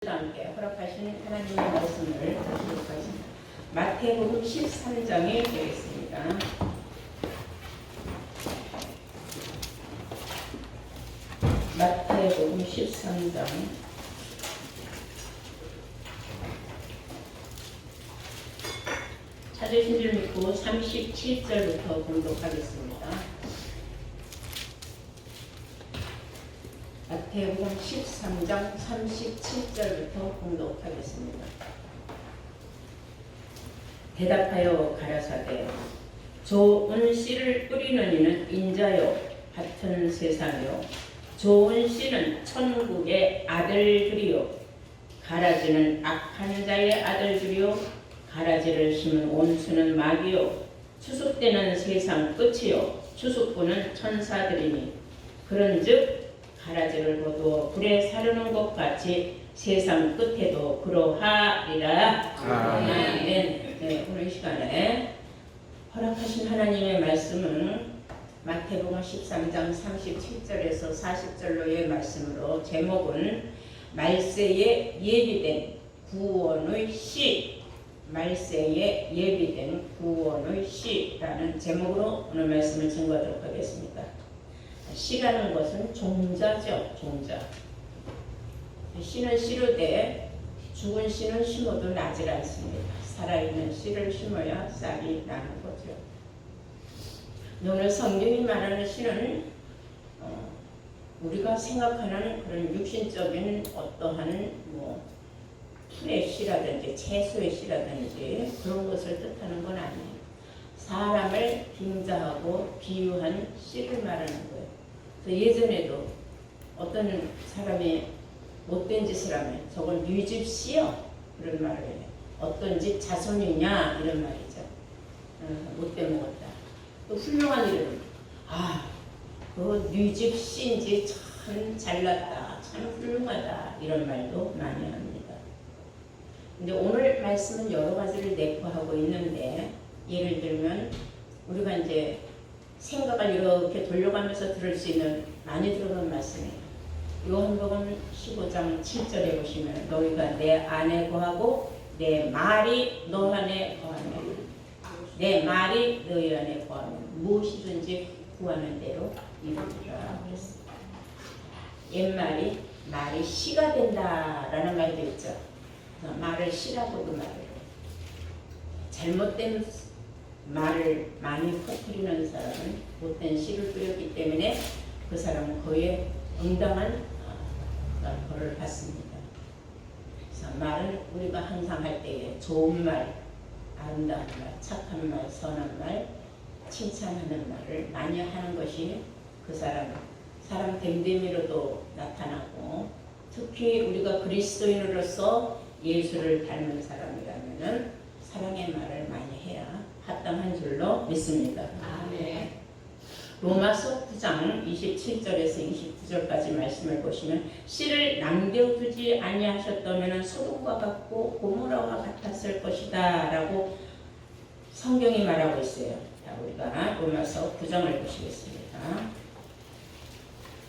함께 허락하신 하나님의 말씀을 보도록 하겠습니다. 마태복음 13장에 되겠습니다. 마태복음 13장 찾으신 줄 믿고 37절부터 공독하겠습니다. 마태복음 13장 37절부터 공독하겠습니다. 대답하여 가라사대 좋은 씨를 뿌리는 이는 인자요 같은 세상이요 좋은 씨는 천국의 아들들이요 가라지는 악한 자의 아들들이요 가라지를 심은 온수는 마귀요 추수때는 세상 끝이요 추수꾼은 천사들이니 그런즉 가라지를 거두어 불에 사르는 것 같이 세상 끝에도 그러하리라. 아멘. 네, 오늘 이 시간에 허락하신 하나님의 말씀은 마태복음 13장 37절에서 40절로의 말씀으로 제목은 말세에 예비된 구원의 씨, 말세에 예비된 구원의 씨라는 제목으로 오늘 말씀을 증거하도록 하겠습니다. 씨라는 것은 종자죠. 종자. 씨는 씨로되 죽은 씨는 심어도 나질 않습니다. 살아있는 씨를 심어야 싹이 나는 거죠. 오늘 성경이 말하는 씨는 우리가 생각하는 그런 육신적인 어떠한 풀의 씨라든지 채소의 씨라든지 그런 것을 뜻하는 건 아니에요. 사람을 빙자하고 비유한 씨를 말하는 거예요. 예전에도 어떤 사람이 못된 짓을 하면 저걸 네 집 씨요 그런 말을 해요. 어떤 집 자손이냐 이런 말이죠. 못돼 먹었다. 또 훌륭한 일은 그거 네 집 씨인지 참 잘났다, 참 훌륭하다 이런 말도 많이 합니다. 근데 오늘 말씀은 여러 가지를 내포하고 있는데 예를 들면 우리가 이제 생각을 이렇게 돌려가면서 들을 수 있는 많이 들어본 말씀이에요. 요한복음 15장 7절에 보시면 너희가 내 안에 거하고 내 말이 너 안에 거하면 내 말이 너희 안에 거하면 무엇이든지 구하는 대로 이루리라 그랬습니다. 옛말이 말이 씨가 된다라는 말도 있죠. 말을 씨라고도 말해요. 잘못된 말을 많이 퍼뜨리는 사람은 못된 씨를 뿌렸기 때문에 그 사람은 그에 응당한 벌을 받습니다. 그래서 말은 우리가 항상 할 때에 좋은 말, 아름다운 말, 착한 말, 선한 말, 칭찬하는 말을 많이 하는 것이 그 사람 됨됨이로도 나타나고 특히 우리가 그리스도인으로서 예수를 닮은 사람이라면 사랑의 말을 많이 해야 합당한 줄로 믿습니다. 아멘. 로마서 9장 27절에서 29절까지 말씀을 보시면 씨를 남겨두지 아니하셨다면 소돔과 같고 고모라와 같았을 것이다 라고 성경이 말하고 있어요. 자, 우리가 로마서 9장을 보시겠습니다.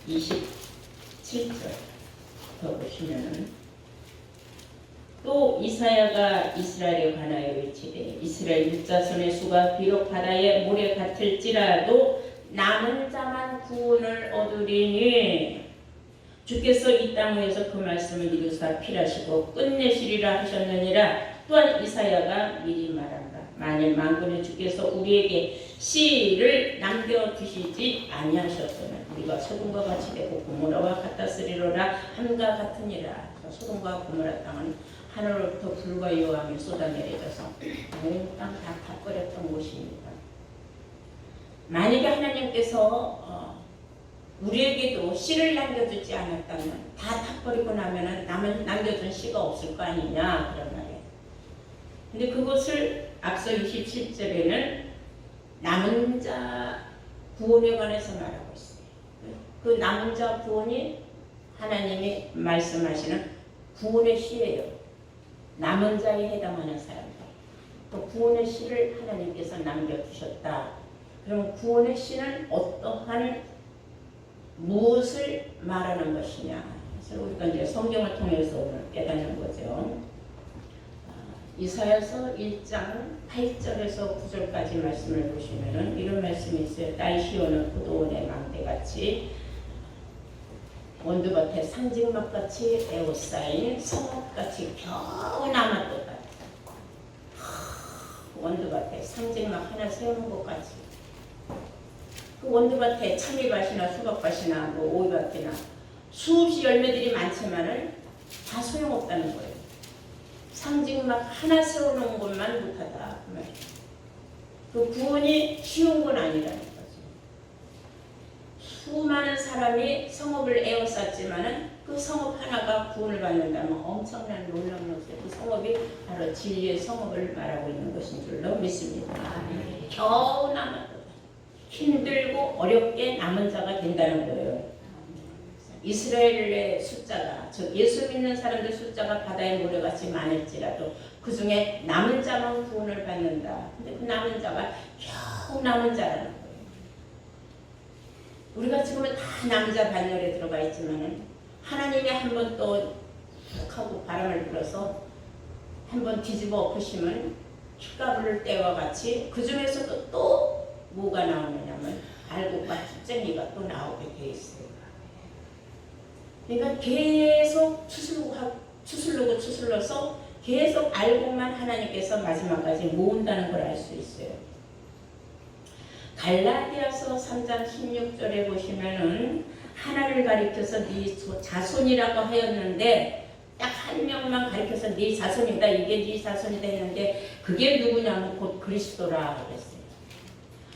27절 더 보시면은 또 이사야가 이스라엘에 관하여 외치되 이스라엘 육자손의 수가 비록 바다의 모래 같을지라도 남은 자만 구원을 얻으리니 주께서 이 땅 위에서 그 말씀을 이루사 필하시고 끝내시리라 하셨느니라. 또한 이사야가 미리 말한다. 만일 만군의 주께서 우리에게 씨를 남겨두시지 아니하셨다면 우리가 소돔과 같이 되고 고모라와 같았으리로라 함과 같으니라. 소돔과 고모라 땅은 하늘로부터 불과 여호와함이 쏟아내려져서 온 땅 다 타버렸던 곳입니다. 만약에 하나님께서 우리에게도 씨를 남겨두지 않았다면 다 타버리고 나면은 남겨둔 씨가 없을 거 아니냐 그런 말이에요. 근데 그것을 앞서 27절에는 남은 자 구원에 관해서 말하고 있어요. 그 남은 자 구원이 하나님이 말씀하시는 구원의 씨예요. 남은 자에 해당하는 사람들. 또 구원의 씨를 하나님께서 남겨두셨다. 그럼 구원의 씨는 어떠한 무엇을 말하는 것이냐? 그래서 우리가 이제 성경을 통해서 오늘 깨닫는 거죠. 이사야서 1장 8절에서 9절까지 말씀을 보시면은 이런 말씀이 있어요. 딸 시온은 포도원의 망대같이 원두밭에 상징막같이 에워싸인 성읍같이 겨우 남았도다. 원두밭에 상징막 하나 세우는 것 같이 그 원두밭에 참이밭이나 수박밭이나 뭐 오이밭이나 수없이 열매들이 많지만은 다 소용없다는 거예요. 상징막 하나 세워놓은 것만 못하다. 그 구원이 쉬운 건 아니라는 거죠. 수많은 사람이 성읍을 에워쌌지만은 그 성읍 하나가 구원을 받는다면 엄청난 놀라운 것이에요. 그 성읍이 바로 진리의 성읍을 말하고 있는 것인 줄로 믿습니다. 겨우 남았다. 힘들고 어렵게 남은 자가 된다는 거예요. 이스라엘의 숫자가, 즉 예수 믿는 사람들 숫자가 바다의 모래같이 많을지라도 그 중에 남은 자만 구원을 받는다. 근데 그 남은 자가 겨우 남은 자라는 거예요. 우리가 지금은 다 남자 반열에 들어가 있지만은 하나님이 한 번 또 하고 바람을 불어서 한 번 뒤집어 엎으시면 휘가부를 때와 같이 그 중에서도 또 뭐가 나오느냐면 알곡과 쭈쟁이가 또 나오게 돼 있어요. 그러니까 계속 추슬러서 계속 알곡만 하나님께서 마지막까지 모은다는 걸 알 수 있어요. 갈라디아서 3장 16절에 보시면은 하나를 가리켜서 네 자손이라고 하였는데 딱 한 명만 가리켜서 네 자손이다, 이게 네 자손이다 했는데 그게 누구냐면 곧 그리스도라 그랬어요.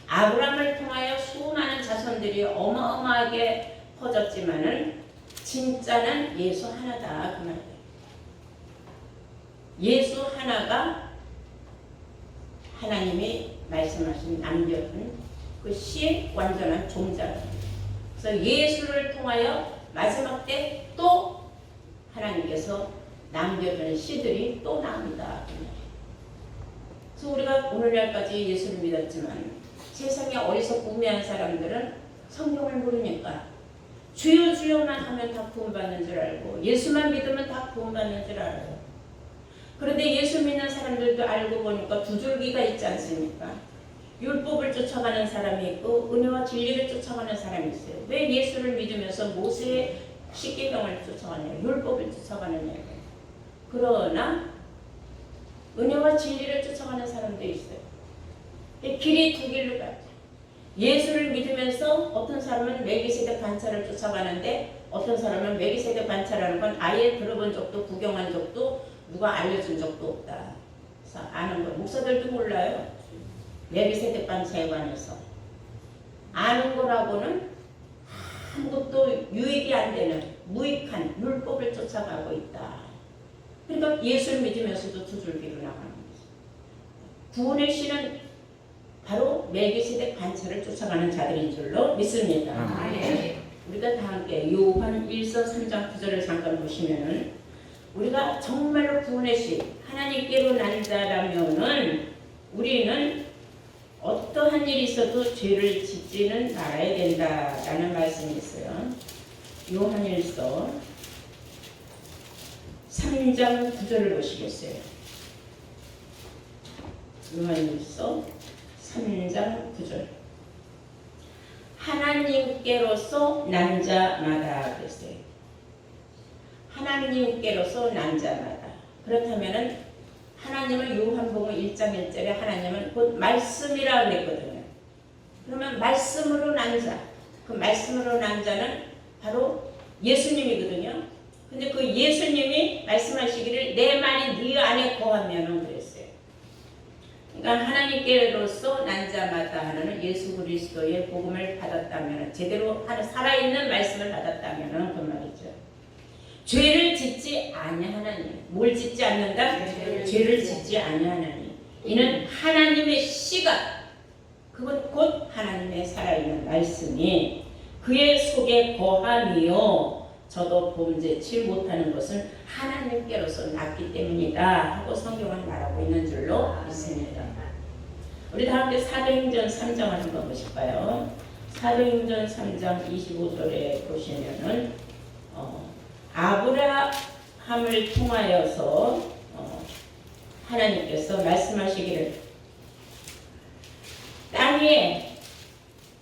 아브라함을 통하여 수많은 자손들이 어마어마하게 퍼졌지만은 진짜는 예수 하나다 그 말이에요. 예수 하나가 하나님이 말씀하신 남겨둔 그 씨의 완전한 종자다. 그래서 예수를 통하여 마지막 때 또 하나님께서 남겨둔 씨들이 또 나옵니다. 그래서 우리가 오늘날까지 예수를 믿었지만 세상에 어리석고 우매한 사람들은 성경을 모르니까 주여 주여만 하면 다 구원받는 줄 알고 예수만 믿으면 다 구원받는 줄 알아요. 그런데 예수 믿는 사람들도 알고 보니까 두 줄기가 있지 않습니까? 율법을 쫓아가는 사람이 있고 은혜와 진리를 쫓아가는 사람이 있어요. 왜 예수를 믿으면서 모세의 십계명을 쫓아가느냐, 율법을 쫓아가느냐. 그러나 은혜와 진리를 쫓아가는 사람도 있어요. 길이 두 길로 가죠. 예수를 믿으면서 어떤 사람은 멜기세덱 반차를 쫓아가는데 어떤 사람은 멜기세덱 반차라는 건 아예 들어본 적도 구경한 적도 누가 알려준 적도 없다. 그래서 아는 거 목사들도 몰라요. 멜기세덱 반차에 관해서 아는 거라고는 아무것도 유익이 안 되는 무익한 율법을 쫓아가고 있다. 그러니까 예수를 믿으면서도 두 줄기로 나가는 거죠. 구원의 씨는 바로 멜기세덱 반차를 쫓아가는 자들인 줄로 믿습니다. 우리가 다 함께 요한 1서 3장 9절을 잠깐 보시면은 우리가 정말로 구원의 씨 하나님께로 난 자라면은 우리는 어떠한 일이 있어도 죄를 짓지는 말아야 된다라는 말씀이 있어요. 요한 1서 3장 9절을 보시겠어요? 요한 1서 3장 9절 하나님께로서 난 자마다 그랬어요. 하나님께로서 난 자마다. 그렇다면은 하나님은 요한복음 1장 1절에 하나님은 곧 말씀이라 그랬거든요. 그러면 말씀으로 난 자, 그 말씀으로 난 자는 바로 예수님이거든요. 근데 그 예수님이 말씀하시기를 내 말이 네 안에 거하면은 그랬어요. 그러니까 하나님께로서 난 자마다 하나는 예수 그리스도의 복음을 받았다면 제대로 살아있는 말씀을 받았다면 그 말이죠. 죄를 짓지 아니하나니. 뭘 짓지 않는다? 죄를 짓지 아니하나니. 이는 하나님의 씨가 그것 곧 하나님의 살아있는 말씀이 그의 속에 거함이요 저도 범죄치 못하는 것은 하나님께로서 났기 때문이다 하고 성경은 말하고 있는 줄로 믿습니다. 우리 다 함께 사도행전 3장을 한번 보실까요? 사도행전 3장 25절에 보시면은 아브라함을 통하여서 하나님께서 말씀하시기를 땅에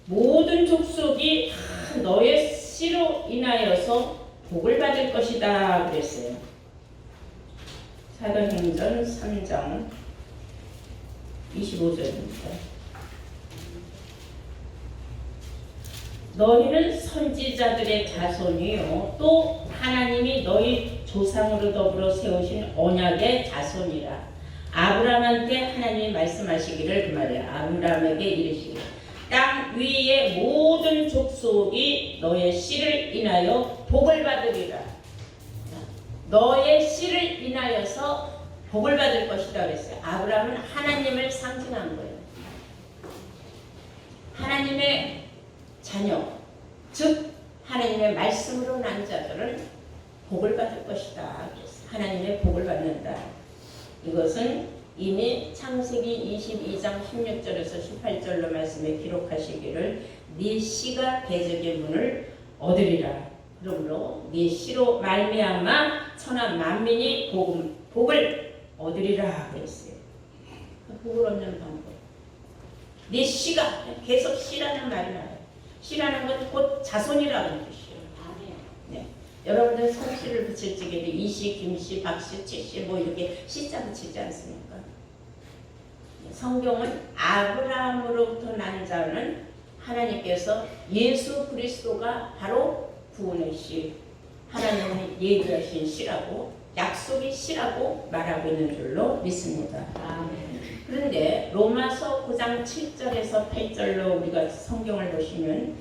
모든 족속이 다 너의 씨로 인하여서 복을 받을 것이다 그랬어요. 사도행전 3장 25절입니다. 너희는 선지자들의 자손이요 또 하나님이 너희 조상으로 더불어 세우신 언약의 자손이라. 아브라함한테 하나님이 말씀하시기를 그 말이야. 아브라함에게 이르시기를 땅 위의 모든 족속이 너의 씨를 인하여 복을 받으리라. 너의 씨를 인하여서 복을 받을 것이다 그랬어요. 아브라함은 하나님을 상징한 거예요. 하나님의 자녀, 즉 하나님의 말씀으로 난 자들은 복을 받을 것이다. 하나님의 복을 받는다. 이것은 이미 창세기 22장 16절에서 18절로 말씀에 기록하시기를 네 씨가 대적의 문을 얻으리라. 그러므로 네 씨로 말미암아 천하 만민이 복을 얻으리라 그랬어요. 복을 얻는 방법. 네 씨가 계속 씨라는 말이 나와요. 씨라는 건 곧 자손이라는 뜻이에요. 네. 여러분들 성씨를 붙일 적에도 이씨, 김씨, 박씨, 최씨 뭐 이렇게 씨자 붙이지 않습니까? 성경은 아브라함으로부터 난 자는 하나님께서 예수 그리스도가 바로 구원의 씨, 하나님의 예비하신 씨라고 약속의 씨라고 말하고 있는 줄로 믿습니다. 그런데 로마서 9장 7절에서 8절로 우리가 성경을 보시면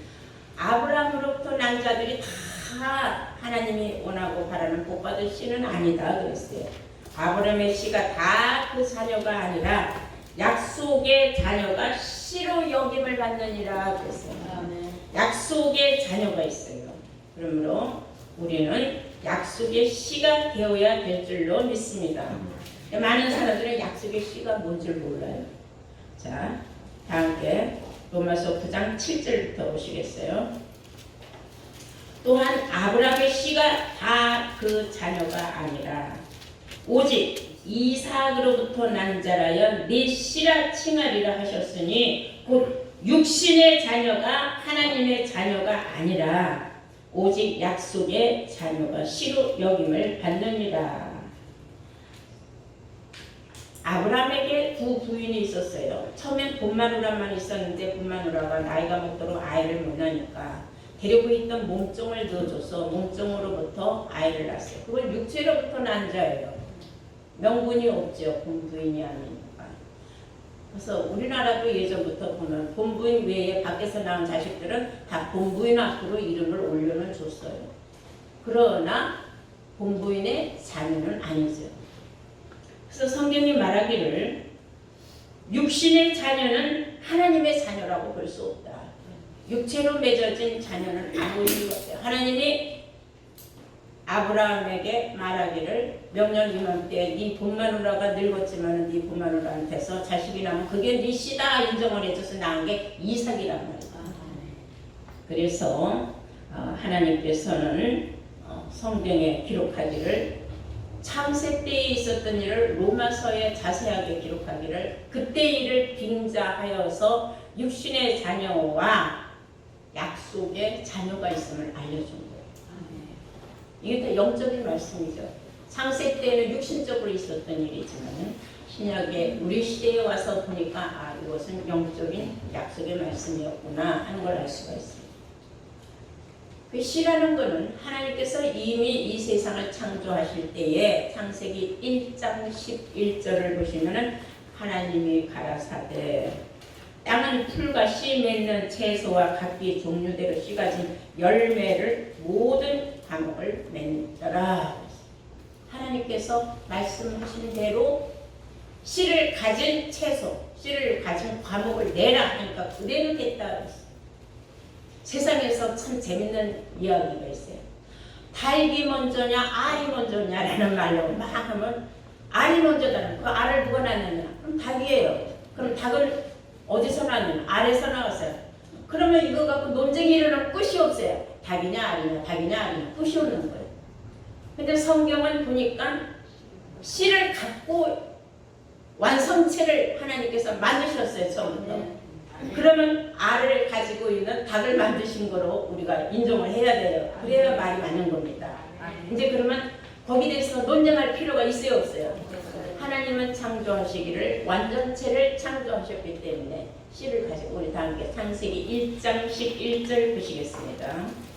아브라함으로부터 난 자들이 다 하나님이 원하고 바라는 복받을 씨는 아니다 그랬어요. 아브라함의 씨가 다 그 자녀가 아니라 약속의 자녀가 씨로 여김을 받느니라 그랬어요. 약속의 자녀가 있어요. 그러므로 우리는 약속의 씨가 되어야 될 줄로 믿습니다. 많은 사람들은 약속의 씨가 뭔지 몰라요. 자, 다 함께 로마서 9장 7절부터 보시겠어요? 또한 아브라함의 씨가 다 그 자녀가 아니라 오직 이삭으로부터 난 자라여 네 씨라 칭하리라 하셨으니 곧 육신의 자녀가 하나님의 자녀가 아니라 오직 약속의 자녀가 씨로 여김을 받느니라. 아브라함에게 두 부인이 있었어요. 처음엔 본마누라만 있었는데 본마누라가 나이가 먹도록 아이를 못 낳으니까 데리고 있던 몸종을 넣어줘서 몸종으로부터 아이를 낳았어요. 그걸 육체로부터 난 자예요. 명분이 없죠. 본부인이 아니니까. 그래서 우리나라도 예전부터 보면 본부인 외에 밖에서 낳은 자식들은 다 본부인 앞으로 이름을 올려는 줬어요. 그러나 본부인의 자녀는 아니죠. 그래서 성경이 말하기를 육신의 자녀는 하나님의 자녀라고 볼 수 없다. 육체로 맺어진 자녀는 아무 의미가 없어요. 하나님이 아브라함에게 말하기를 명령 이맘때 네 본마누라가 늙었지만 네 본마누라한테서 자식이 나면 그게 네 씨다 인정을 해줘서 낳은 게 이삭이란 말이에요. 그래서 하나님께서는 성경에 기록하기를 창세 때에 있었던 일을 로마서에 자세하게 기록하기를 그때 일을 빙자하여서 육신의 자녀와 약속의 자녀가 있음을 알려준 거예요. 이게 다 영적인 말씀이죠. 창세 때에는 육신적으로 있었던 일이지만 신약에 우리 시대에 와서 보니까 이것은 영적인 약속의 말씀이었구나 하는 걸 알 수가 있어요. 그 씨라는 것은 하나님께서 이미 이 세상을 창조하실 때에 창세기 1장 11절을 보시면은 하나님이 가라사대 땅은 풀과 씨 맺는 채소와 각기 종류대로 씨 가진 열매를 모든 과목을 맺더라. 하나님께서 말씀하신 대로 씨를 가진 채소, 씨를 가진 과목을 내라 하니까 그대로 됐다. 세상에서 참 재밌는 이야기가 있어요. 닭이 먼저냐 알이 먼저냐라는 말로 막 하면 알이 먼저다는 그 알을 누가 낳느냐? 그럼 닭이에요. 그럼 닭을 어디서 낳느냐? 알에서 나왔어요. 그러면 이거 갖고 논쟁이 일어나면 끝이 없어요. 닭이냐 알이냐 닭이냐 알이냐 끝이 없는 거예요. 근데 성경은 보니까 씨를 갖고 완성체를 하나님께서 만드셨어요, 처음부터. 그러면 알을 가지고 있는 닭을 만드신 거로 우리가 인정을 해야 돼요. 그래야 말이 맞는 겁니다. 이제 그러면 거기에 대해서 논쟁할 필요가 있어요, 없어요? 하나님은 창조하시기를 완전체를 창조하셨기 때문에 씨를 가지고 우리 다 함께 창세기 1장 11절 보시겠습니다.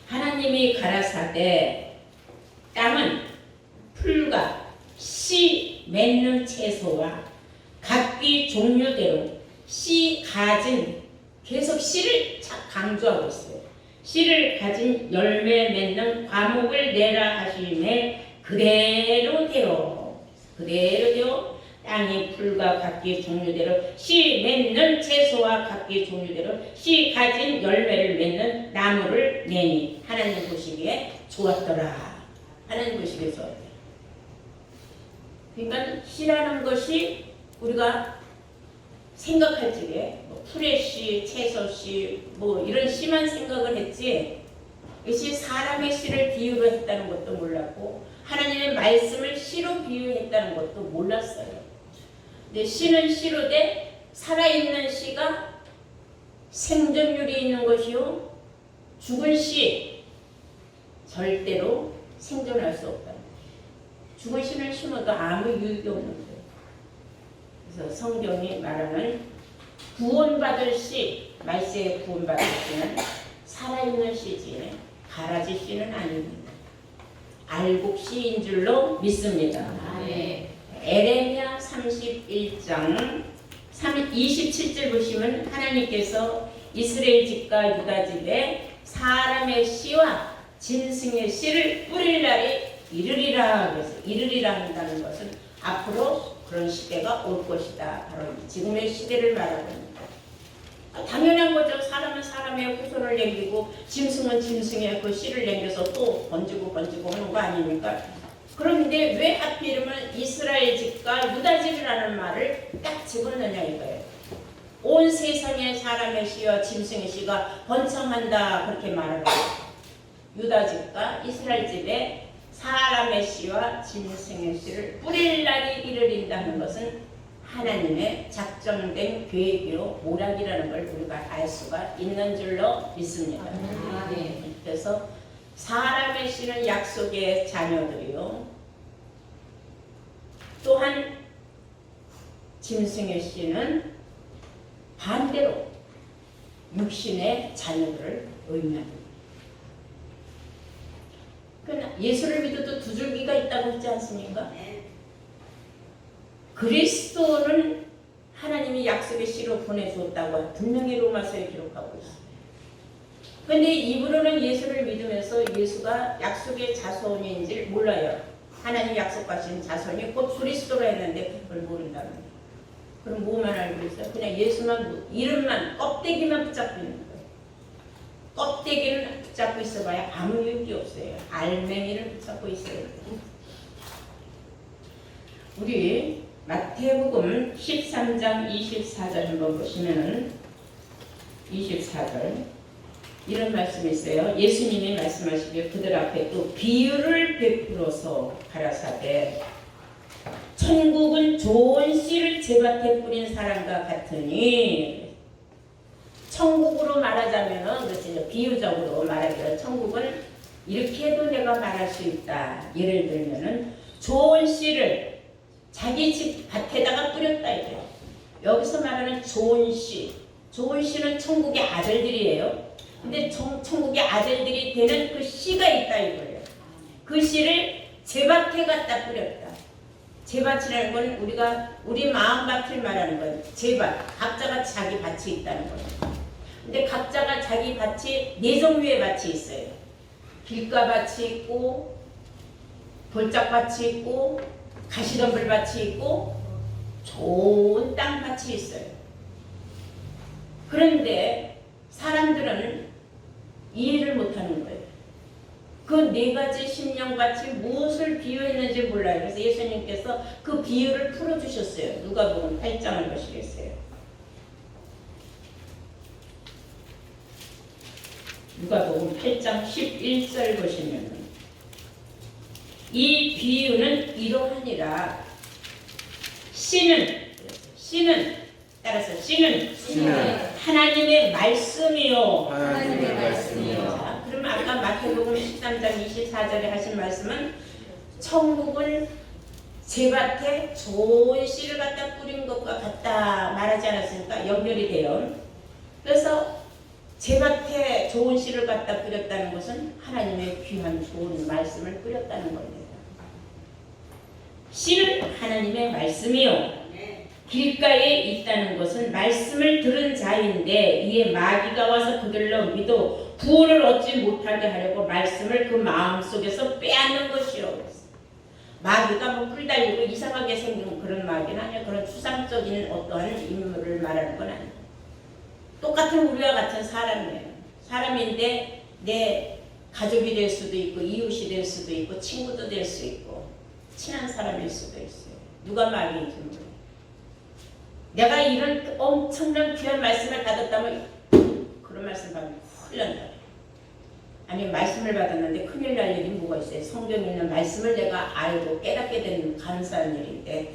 하나님이 가라사대 땅은 풀과 씨 맺는 채소와 각기 종류대로 씨 가진, 계속 씨를 강조하고 있어요. 씨를 가진 열매 맺는 과목을 내라 하시매 그대로대로 땅이 풀과 각기 종류대로 씨 맺는 채소와 각기 종류대로 씨 가진 열매를 맺는 나무를 내니 하나님 보시기에 좋았더라. 하나님 보시기에 좋았대요. 그러니까 씨라는 것이 우리가 생각할 적에 뭐 풀의 씨, 채소 씨, 뭐 이런 씨만 생각을 했지 이것이 사람의 씨를 비유로 했다는 것도 몰랐고 하나님의 말씀을 씨로 비유했다는 것도 몰랐어요. 근데 씨는 씨로 돼 살아있는 씨가 생존율이 있는 것이요 죽은 씨 절대로 생존할 수 없다. 죽은 씨는 심어도 아무 유익이 없는 거예요. 그래서 성경이 말하는 구원받을 씨, 말세에 구원받을 씨는 살아있는 씨지 가라지 씨는 아닙니다. 알곡 씨인 줄로 믿습니다. 네. 에레미야 31장 27절 보시면 하나님께서 이스라엘 집과 유다 집에 사람의 씨와 짐승의 씨를 뿌릴 날이 이르리라. 그래서 이르리라 한다는 것은 앞으로 그런 시대가 올 것이다. 바로 지금의 시대를 말하고 있습니다. 당연한 거죠. 사람은 사람의 후손을 남기고 짐승은 짐승의 그 씨를 남겨서 또 번지고 하는 거 아닙니까? 그런데 왜 하필이면 이스라엘 집과 유다 집이라는 말을 딱 집어넣냐 이거예요. 온 세상에 사람의 씨와 짐승의 씨가 번성한다 그렇게 말하고 유다 집과 이스라엘 집에 사람의 씨와 짐승의 씨를 뿌릴 날이 이르린다는 것은 하나님의 작정된 계획이요 모략이라는 걸 우리가 알 수가 있는 줄로 믿습니다. 그래서 사람의 씨는 약속의 자녀들이요 또한 짐승의 씨는 반대로 육신의 자녀들을 의미합니다. 그러나 예수를 믿어도 두 줄기가 있다고 했지 않습니까? 그리스도는 하나님이 약속의 씨로 보내주었다고 분명히 로마서에 기록하고 있습니다. 그런데 입으로는 예수를 믿으면서 예수가 약속의 자손인지 몰라요. 하나님 약속하신 자손이 곧 그리스도로 했는데 그걸 모른다는 거예요. 그럼 뭐만 알고 있어요? 그냥 예수만 이름만 껍데기만 붙잡고 있는 거예요. 껍데기는 붙잡고 있어봐야 아무 유익이 없어요. 알맹이를 붙잡고 있어야 돼요. 우리 마태복음 13장 24절 한번 보시면은 24절 이런 말씀이 있어요. 예수님이 말씀하시기에 그들 앞에 또 비유를 베풀어서 가라사대 천국은 좋은 씨를 제밭에 뿌린 사람과 같으니 천국으로 말하자면은 그렇지 비유적으로 말하기를 천국은 이렇게 해도 내가 말할 수 있다. 예를 들면은 좋은 씨를 자기 집 밭에다가 뿌렸다 이거예요. 여기서 말하는 좋은 씨, 좋은 씨는 천국의 아들들이에요. 근데 천국의 아들들이 되는 그 씨가 있다 이거예요. 그 씨를 제밭에 갖다 뿌렸다. 제밭이라는 건 우리 마음밭을 말하는 거예요. 제밭, 각자가 자기 밭이 있다는 거예요. 근데 각자가 자기 밭이 네 종류의 밭이 있어요. 길가밭이 있고 돌짝밭이 있고 가시덤불밭이 있고 좋은 땅밭이 있어요. 그런데 사람들은 이해를 못하는 거예요. 그 네 가지 심령같이 무엇을 비유했는지 몰라요. 그래서 예수님께서 그 비유를 풀어주셨어요. 누가복음 8장을 보시겠어요. 누가복음 8장 11절 보시면 이 비유는 이러하니라. 씨는 따라서 씨는 하나님의 말씀이요. 하나님의 말씀이요. 자, 그러면 아까 마태복음 13장 24절에 하신 말씀은 천국은 제밭에 좋은 씨를 갖다 뿌린 것과 같다 말하지 않았습니까? 연결이 돼요. 그래서 제밭에 좋은 씨를 갖다 뿌렸다는 것은 하나님의 귀한 좋은 말씀을 뿌렸다는 겁니다. 씨는 하나님의 말씀이요. 길가에 있다는 것은 말씀을 들은 자인데 이에 마귀가 와서 그들로 믿어 구원을 얻지 못하게 하려고 말씀을 그 마음속에서 빼앗는 것이요. 마귀가 뭐 뿔 달리고 이상하게 생긴 그런 마귀는 아니야. 그런 추상적인 어떠한 인물을 말하는 건 아니야. 똑같은 우리와 같은 사람이에요. 사람인데 내 가족이 될 수도 있고 이웃이 될 수도 있고 친구도 될 수 있고 친한 사람일 수도 있어요. 누가 마귀인지 모르겠어요. 내가 이런 엄청난 귀한 말씀을 받았다면 그런 말씀 받으면 큰일 난다. 아니 말씀을 받았는데 큰일 날 일이 뭐가 있어요. 성경에 있는 말씀을 내가 알고 깨닫게 되는 감사한 일인데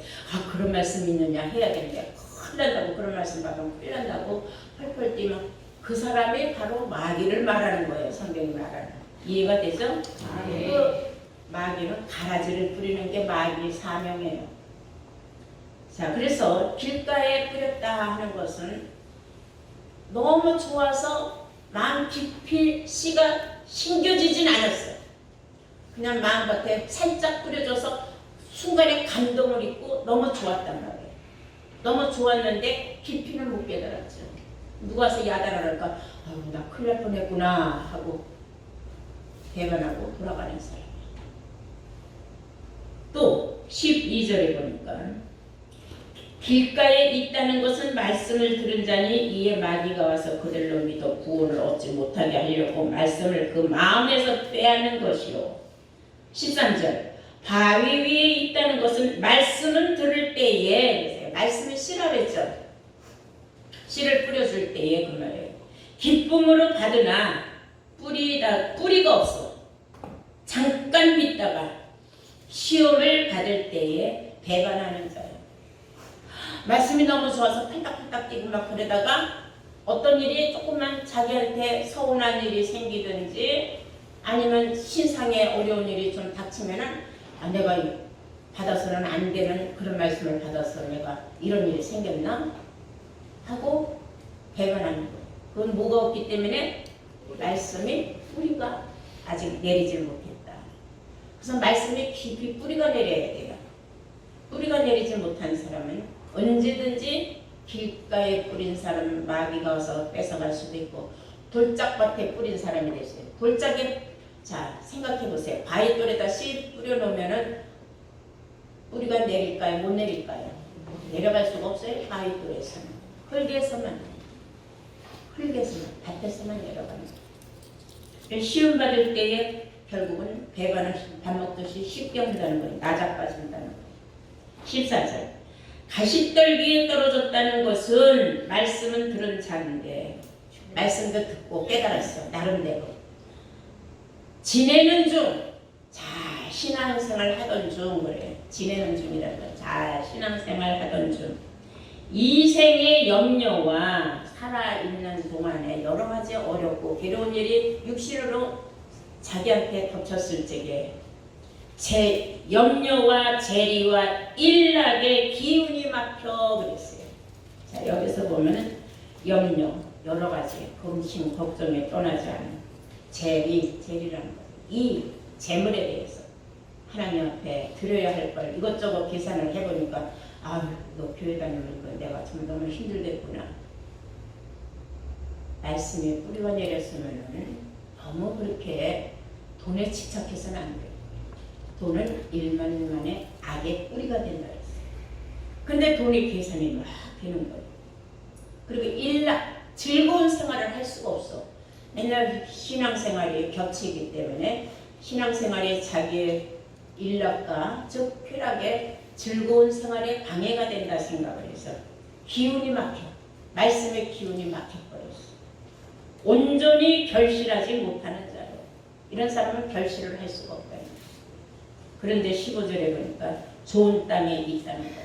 그런 말씀이 있느냐 해야 되는데 큰일 난다고. 그런 말씀 받으면 큰일 난다고 펄펄 뛰면 그 사람이 바로 마귀를 말하는 거예요. 성경이 말하는. 이해가 되죠? 그 마귀는 가라지를 뿌리는 게 마귀의 사명이에요. 자, 그래서 길가에 뿌렸다 하는 것은 너무 좋아서 마음 깊이 씨가 심겨지진 않았어요. 그냥 마음밭에 살짝 뿌려져서 순간에 감동을 입고 너무 좋았단 말이에요. 너무 좋았는데 깊이는 못 깨달았죠. 누가 와서 야단을 할까? 아유, 나 큰일 날 뻔했구나 하고 배반하고 돌아가는 사람이에요. 또 12절에 보니까 길가에 있다는 것은 말씀을 들은 자니 이에 마귀가 와서 그들로 믿어 구원을 얻지 못하게 하려고 말씀을 그 마음에서 빼앗는 것이요. 13절 바위 위에 있다는 것은 말씀을 들을 때에 말씀이 씨라 그랬죠. 씨를 뿌려줄 때에 그 말이에요. 기쁨으로 받으나 뿌리가 없어. 잠깐 믿다가 시험을 받을 때에 배반하는 자예요. 말씀이 너무 좋아서 펜딱펜딱 뛰고 막 그러다가 어떤 일이 조금만 자기한테 서운한 일이 생기든지 아니면 신상에 어려운 일이 좀 닥치면은 내가 받아서는 안 되는 그런 말씀을 받아서 내가 이런 일이 생겼나? 하고 배반하는 거예요. 그건 뭐가 없기 때문에 말씀이 뿌리가 아직 내리질 못했다. 그래서 말씀이 깊이 뿌리가 내려야 돼요. 뿌리가 내리지 못한 사람은 언제든지 길가에 뿌린 사람 마귀가 와서 뺏어갈 수도 있고 돌짝밭에 뿌린 사람이 되세요. 돌짝에 자 생각해 보세요. 바위돌에다 씨 뿌려놓으면은 뿌리가 내릴까요? 못 내릴까요? 내려갈 수가 없어요. 바위돌에서는 흙에서만 밭에서만 내려가는 거예요. 시험 받을 때에 결국은 배반을 밥 먹듯이 쉽게 한다는 거예요. 나자빠진다는 거예요. 14절 가시떨기에 떨어졌다는 것은 말씀은 들은 자인데 말씀도 듣고 깨달았어. 나름대로 지내는 중 잘 신앙생활 하던 중 그래. 지내는 중이라는 거야. 잘 신앙생활 하던 중 이 생의 염려와 살아있는 동안에 여러 가지 어렵고 괴로운 일이 육신으로 자기한테 덮쳤을 적에 제 염려와 재리와 일락의 기운이 막혀 그랬어요. 자 여기서 보면은 염려 여러 가지 근심 걱정에 떠나지 않은 재리라는 것. 이 재물에 대해서 하나님 앞에 드려야 할 걸 이것저것 계산을 해보니까 너 교회 다니는 내가 좀 너무 힘들겠구나. 말씀에 뿌리가 내렸으면은 너무 그렇게 돈에 집착해서는 안 돼요. 돈은 일만의 악의 뿌리가 된다 했어요. 근데 돈이 계산이 막 되는 거예요. 그리고 즐거운 생활을 할 수가 없어. 맨날 신앙생활이 겹치기 때문에 신앙생활에 자기의 일락과 즉 쾌락에 즐거운 생활에 방해가 된다 생각을 해서 기운이 막혀. 말씀의 기운이 막혀버렸어. 온전히 결실하지 못하는 자로 이런 사람은 결실을 할 수가 없다. 그런데 15절에 보니까 좋은 땅에 있다는 것은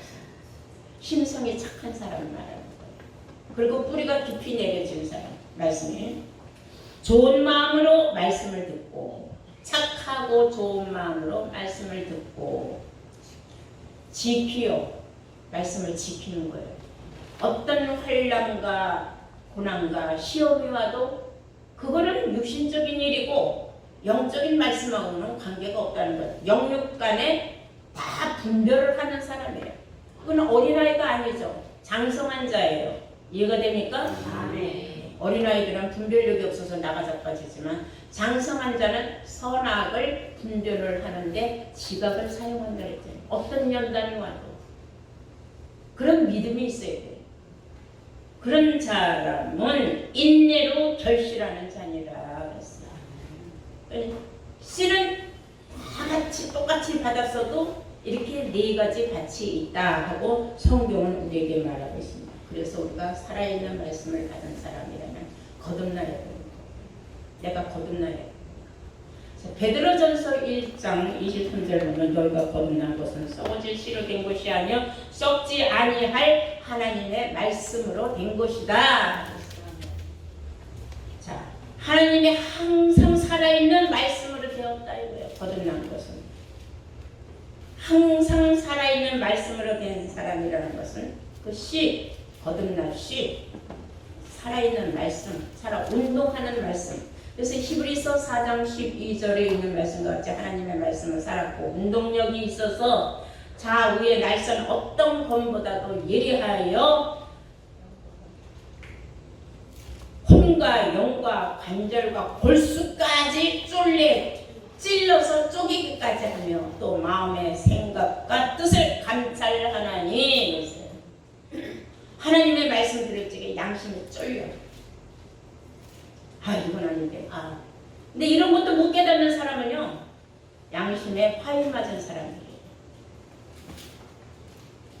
심성이 착한 사람을 말하는 거예요. 그리고 뿌리가 깊이 내려진 사람 말씀이 좋은 마음으로 말씀을 듣고 착하고 좋은 마음으로 말씀을 듣고 지키요 말씀을 지키는 거예요. 어떤 환난과 고난과 시험이 와도 그거는 육신적인 일이고 영적인 말씀하고는 관계가 없다는 거예요. 영육 간에 다 분별을 하는 사람이에요. 그건 어린아이가 아니죠. 장성한 자예요. 이해가 됩니까? 네. 어린아이들은 분별력이 없어서 나가자빠지지만 장성한 자는 선악을 분별을 하는데 지각을 사용한다 그랬잖아요. 어떤 연단이 와도 그런 믿음이 있어야 돼요. 그런 사람은 인내로 결실하는 자니라 그랬어요. 씨는 다 같이 똑같이 받았어도 이렇게 네 가지 밭이 있다 하고 성경은 우리에게 말하고 있습니다. 그래서 우리가 살아있는 말씀을 받은 사람이라면 거듭나야 됩니다. 내가 거듭나야 됩니다. 베드로전서 1장 23절 보면 너희가 거듭난 것은 썩어질 씨로 된 것이 아니요 썩지 아니할 하나님의 말씀으로 된 것이다. 자, 하나님의 항상 살아있는 말씀으로 되었다 이거예요. 거듭난 것은 항상 살아있는 말씀으로 된 사람이라는 것은 그 씨, 거듭난 씨, 살아있는 말씀, 살아 운동하는 말씀. 그래서 히브리서 4장 12절에 있는 말씀과 같이 하나님의 말씀을 살았고 운동력이 있어서 좌우의 날선 어떤 검보다도 예리하여 혼과 영과 관절과 골수까지 찔러서 쪼개기까지 하며 또 마음의 생각과 뜻을 감찰하나니 하나님의 말씀 들을 적에 양심이 쫄려요. 아 이건 아닌데 근데 이런 것도 못 깨닫는 사람은요 양심에 파인 맞은 사람이에요.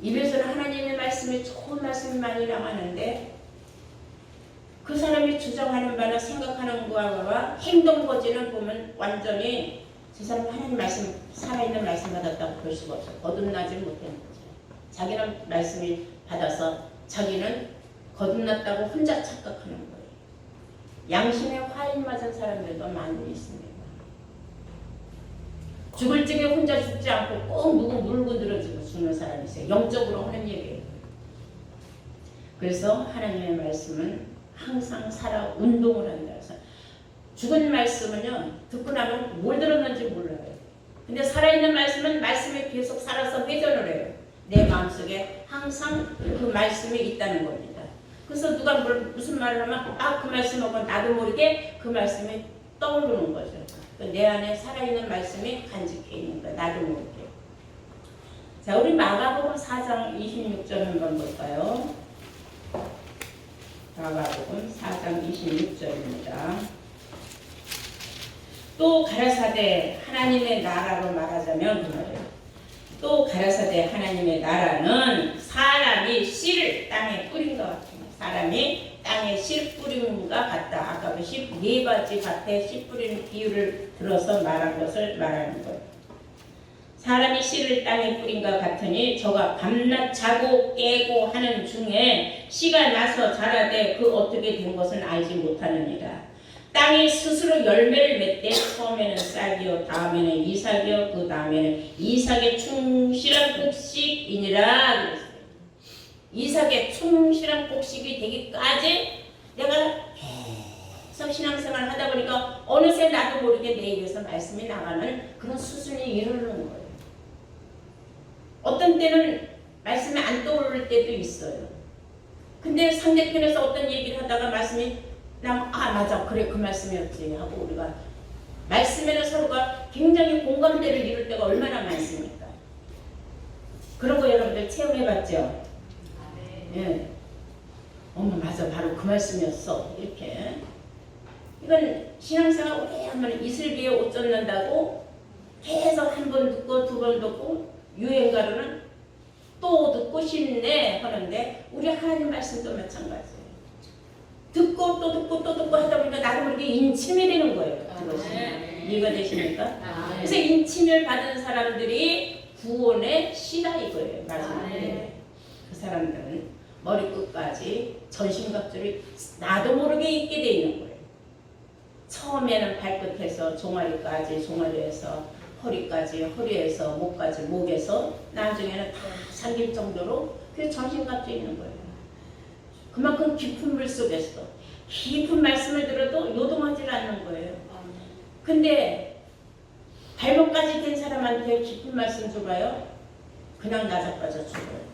입에서는 하나님의 말씀이 좋은 말씀이 많이 나가는데 그 사람이 주장하는 바나 생각하는 거와 행동 거지는 보면 완전히 저 사람이 하나님 말씀 살아있는 말씀 받았다고 볼 수가 없어요. 거듭나지 못하는 거죠. 자기는 말씀이 받아서 자기는 거듭났다고 혼자 착각하는 거예요. 양심에 화인 맞은 사람들도 많이 있습니다. 죽을 적에 혼자 죽지 않고 꼭 누구 물고 늘어지고 죽는 사람이 있어요. 영적으로 하는 얘기예요. 그래서 하나님의 말씀은 항상 살아 운동을 한다. 그래서 죽은 말씀은요 듣고 나면 뭘 들었는지 몰라요. 근데 살아있는 말씀은 말씀에 계속 살아서 회전을 해요. 내 마음속에 항상 그 말씀이 있다는 겁니다. 그래서 누가 무슨 말을 하면 그 말씀하고 나도 모르게 그 말씀이 떠오르는 거죠. 내 안에 살아있는 말씀이 간직해 있는 거예요. 나도 모르게. 자, 우리 마가복음 4장 26절 한번 볼까요? 마가복음 4장 26절입니다. 또 가라사대 하나님의 나라로 말하자면 그 말이에요. 또 가라사대 하나님의 나라는 사람이 씨를 땅에 뿌린 것 같아요. 사람이 땅에 씨 뿌린 것 같다. 아까 그 14가지 밭에 씨 뿌리는 비유를 들어서 말한 것을 말하는 거예요. 사람이 씨를 땅에 뿌린 것 같으니 저가 밤낮 자고 깨고 하는 중에 씨가 나서 자라되 그 어떻게 된 것은 알지 못하느니라. 땅이 스스로 열매를 맺되 처음에는 싹이요 다음에는 이삭이요 그 다음에는 이삭의 충실한 곡식이니라 그랬어요. 이삭의 충실한 곡식이 되기까지 내가 계속 신앙생활을 하다 보니까 어느새 나도 모르게 내 입에서 말씀이 나가는 그런 수준이 이르는 거예요. 어떤 때는 말씀이 안 떠오를 때도 있어요. 근데 상대편에서 어떤 얘기를 하다가 말씀이 나면 맞아 그래 그 말씀이었지 하고 우리가 말씀에는 서로가 굉장히 공감대를 이룰 때가 얼마나 많습니까? 그런 거 여러분들 체험해봤죠? 네. 맞아 바로 그 말씀이었어 이렇게 이건 신앙생활 오래 하면 이슬비에 옷 젖는다고 계속 한 번 듣고 두 번 듣고 유행가로는 또 듣고 싶네 하는데 우리 하나님 말씀도 마찬가지예요. 듣고 또 듣고 또 듣고 하다 보니까 나도 모르게 인침이 되는 거예요. 그것이. 이해가 되십니까? 그래서 인침을 받은 사람들이 구원의 씨다 이거예요. 마지막에. 그 사람들은 머리끝까지 전신갑주를 나도 모르게 입게 돼 있는 거예요. 처음에는 발끝에서 종아리까지, 종아리에서 허리까지, 허리에서 목까지, 목에서 나중에는 다 삼킬 정도로 그 전신갑주 있는 거예요. 그만큼 깊은 물 속에서 깊은 말씀을 들어도 요동하지 않는 거예요. 근데 발목까지 된 사람한테 깊은 말씀 줘봐요. 그냥 나자빠져 죽어요.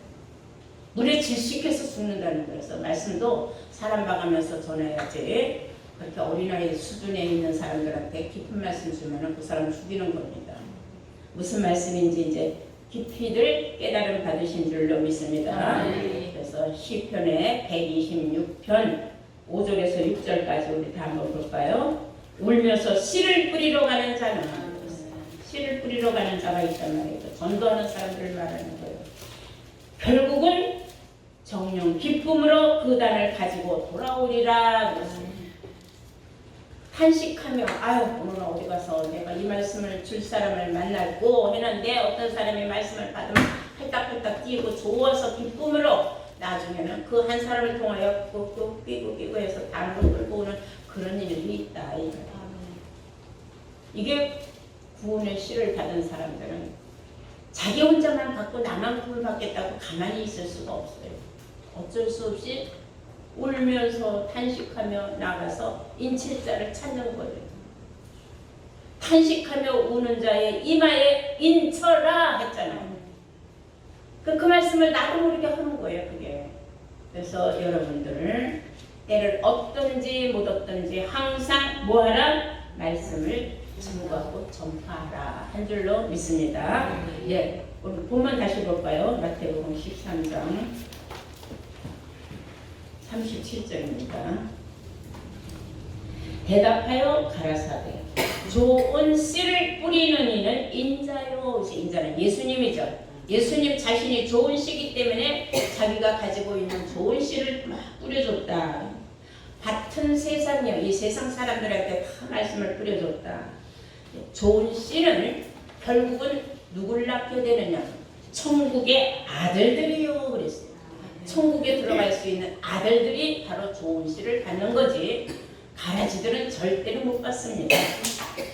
물에 질식해서 죽는다는 거예요. 말씀도 사람 봐가면서 전해야지. 그렇게 어린아이 수준에 있는 사람들한테 깊은 말씀 주면 그 사람 죽이는 겁니다. 무슨 말씀인지 이제 깊이들 깨달음 받으신 줄로 믿습니다. 그래서 시편의 126편 5절에서 6절까지 우리 다 한번 볼까요? 울면서 씨를 뿌리러 가는 자는 씨를 뿌리러 가는 자가 있단 말이에요. 전도하는 사람들을 말하는 거예요. 결국은 정령 기쁨으로 그 단을 가지고 돌아오리라. 탄식하며 아유 오늘 어디 가서 내가 이 말씀을 줄 사람을 만났고 했는데 어떤 사람이 말씀을 받으면 팔딱팔딱 뛰고 좋아서 기쁨으로 나중에는 그 한 사람을 통하여 꾹꾹 끼고 해서 다른 걸 끌고 오는 그런 일이 있다. 이게 구원의 씨를 받은 사람들은 자기 혼자만 받고 나만 구원 받겠다고 가만히 있을 수가 없어요. 어쩔 수 없이 울면서 탄식하며 나가서 인칠자를 찾는 거예요. 탄식하며 우는 자의 이마에 인쳐라 했잖아요. 그 말씀을 나도 모르게 하는 거예요. 그게. 그래서 여러분들 때를 얻든지 못 얻든지 항상 뭐하라? 말씀을 증거하고 전파하라 한 줄로 믿습니다. 예, 오늘 본문 다시 볼까요? 마태복음 13장 37절입니다. 대답하여 가라사대 좋은 씨를 뿌리는 이는 인자요. 인자는 예수님이죠. 예수님 자신이 좋은 씨이기 때문에 자기가 가지고 있는 좋은 씨를 막 뿌려줬다. 같은 세상이요. 이 세상 사람들한테 다 말씀을 뿌려줬다. 좋은 씨는 결국은 누굴 낳게 되느냐? 천국의 아들들이요. 그랬어요. 천국에 들어갈 수 있는 아들들이 바로 좋은 씨를 받는 거지 가라지들은 절대로 못 받습니다.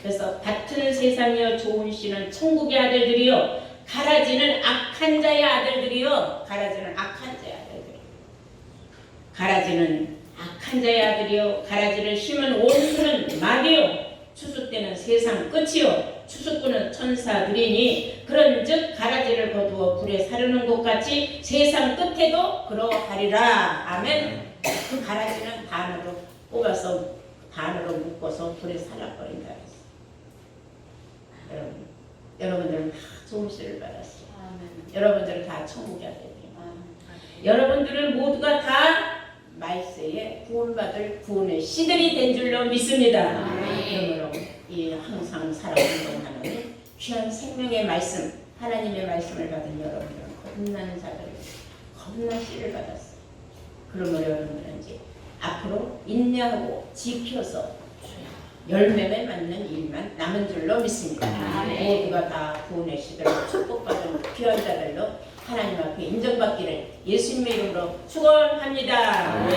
그래서 같은 세상이요 좋은 씨는 천국의 아들들이요 가라지는 악한 자의 아들들이요 가라지는 악한 자의 아들들이요 가라지는 악한 자의 아들이요 가라지를 심은 원수는 마귀요 추수 때는 세상 끝이요 추수꾼은 천사들이니 그런즉 가라지를 거두어 불에 사르는 것 같이 세상 끝에도 그러하리라. 아멘. 그 가라지는 반으로 뽑아서 반으로 묶어서 불에 살아버린다 했어. 여러분들은 다 좋은 씨를 받았어요. 여러분들은 다 천국의 아들들이에요. 여러분들은 모두가 다 말세에 구원받을 구원의 씨들이 된 줄로 믿습니다. 그러므로 이 항상 살아운동하는 귀한 생명의 말씀, 하나님의 말씀을 받은 여러분들은 겁나는 자들을 겁난 씨를 받았어요. 그러므로 여러분들은 이제 앞으로 인내하고 지켜서 열매에 맞는 일만 남은 줄로 믿습니다. 모두가 다 구원의 씨들로 축복받은 귀한 자들로 하나님 앞에 인정받기를 예수님의 이름으로 축원합니다.